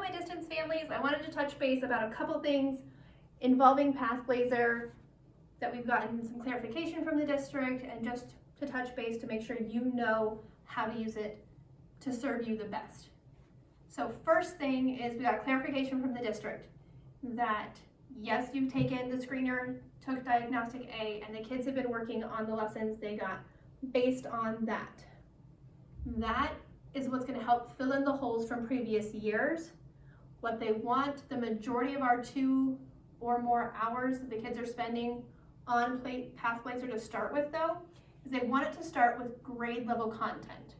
my distance families, I wanted to touch base about a couple things involving Pathblazer that we've gotten some clarification from the district, and just to touch base to make sure you know how to use it to serve you the best. So first thing is we got clarification from the district that yes, you've taken the screener, took diagnostic A, and the kids have been working on the lessons they got based on that. That is what's going to help fill in the holes from previous years. What they want the majority of our 2 or more hours that the kids are spending on Pathblazer to start with, though, is they want it to start with grade level content.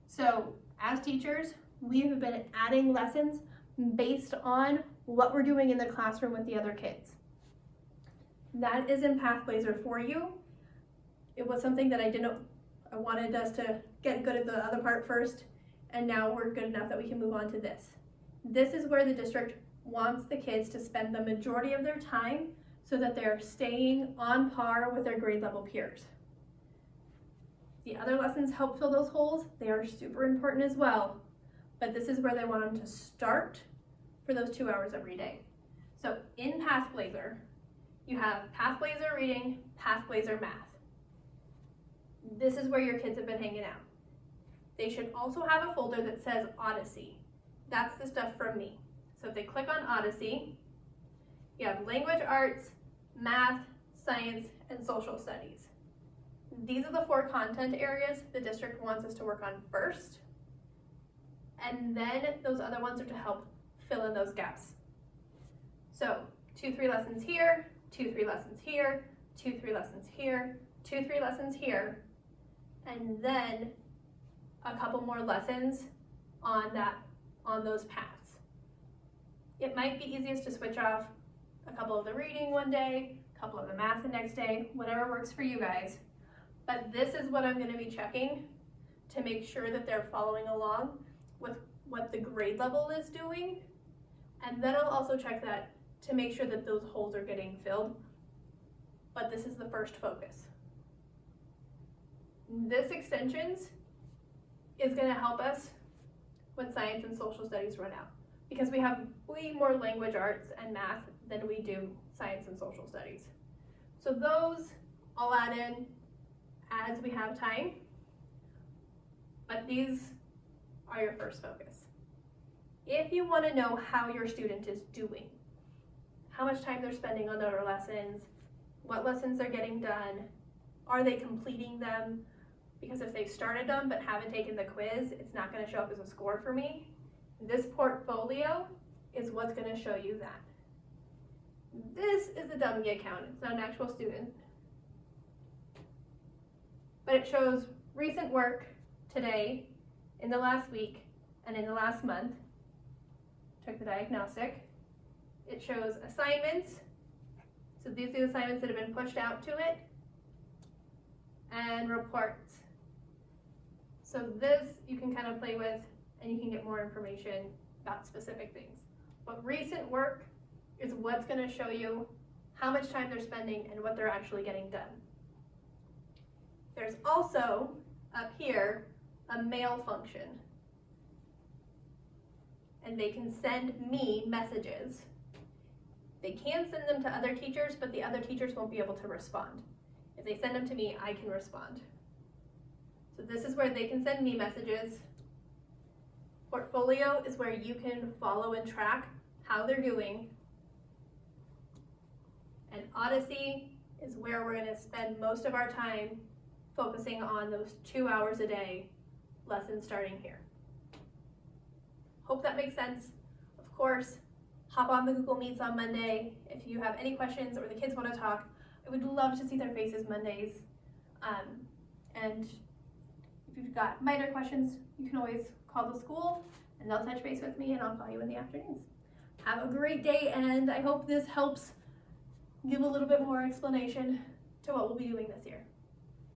So as teachers, we have been adding lessons based on what we're doing in the classroom with the other kids. That is in Pathblazer for you. It was something that I wanted us to get good at the other part first, and now we're good enough that we can move on to this. This is where the district wants the kids to spend the majority of their time so that they're staying on par with their grade level peers. The other lessons help fill those holes. They are super important as well, but this is where they want them to start for those 2 hours every day. So in Pathblazer, you have Pathblazer reading, Pathblazer math. This is where your kids have been hanging out. They should also have a folder that says Odyssey. That's the stuff from me. So if they click on Odyssey, you have language arts, math, science, and social studies. These are the 4 content areas the district wants us to work on first, and then those other ones are to help fill in those gaps. So 2-3 lessons here, 2-3 lessons here, 2-3 lessons here, 2-3 lessons here, and then a couple more lessons on those paths. It might be easiest to switch off a couple of the reading one day, a couple of the math the next day, whatever works for you guys. But this is what I'm going to be checking to make sure that they're following along with what the grade level is doing. And then I'll also check that to make sure that those holes are getting filled. But this is the first focus. This extensions is going to help us when science and social studies run out, because we have way more language arts and math than we do science and social studies. So those I'll add in as we have time, but these are your first focus. If you want to know how your student is doing, how much time they're spending on other lessons, what lessons they're getting done, are they completing them? Because if they've started them but haven't taken the quiz, it's not going to show up as a score for me. This portfolio is what's going to show you that. This is a dummy account. It's not an actual student. But it shows recent work today, in the last week, and in the last month. Took the diagnostic. It shows assignments. So these are the assignments that have been pushed out to it. And reports. So this you can kind of play with, and you can get more information about specific things. But recent work is what's going to show you how much time they're spending and what they're actually getting done. There's also, up here, a mail function. And they can send me messages. They can send them to other teachers, but the other teachers won't be able to respond. If they send them to me, I can respond. So this is where they can send me messages. Portfolio is where you can follow and track how they're doing. And Odyssey is where we're going to spend most of our time focusing on those 2 hours a day lessons starting here. Hope that makes sense. Of course, hop on the Google Meets on Monday if you have any questions or the kids want to talk. I would love to see their faces Mondays. And if you've got minor questions, you can always call the school and they'll touch base with me, and I'll call you in the afternoons. Have a great day, and I hope this helps give a little bit more explanation to what we'll be doing this year.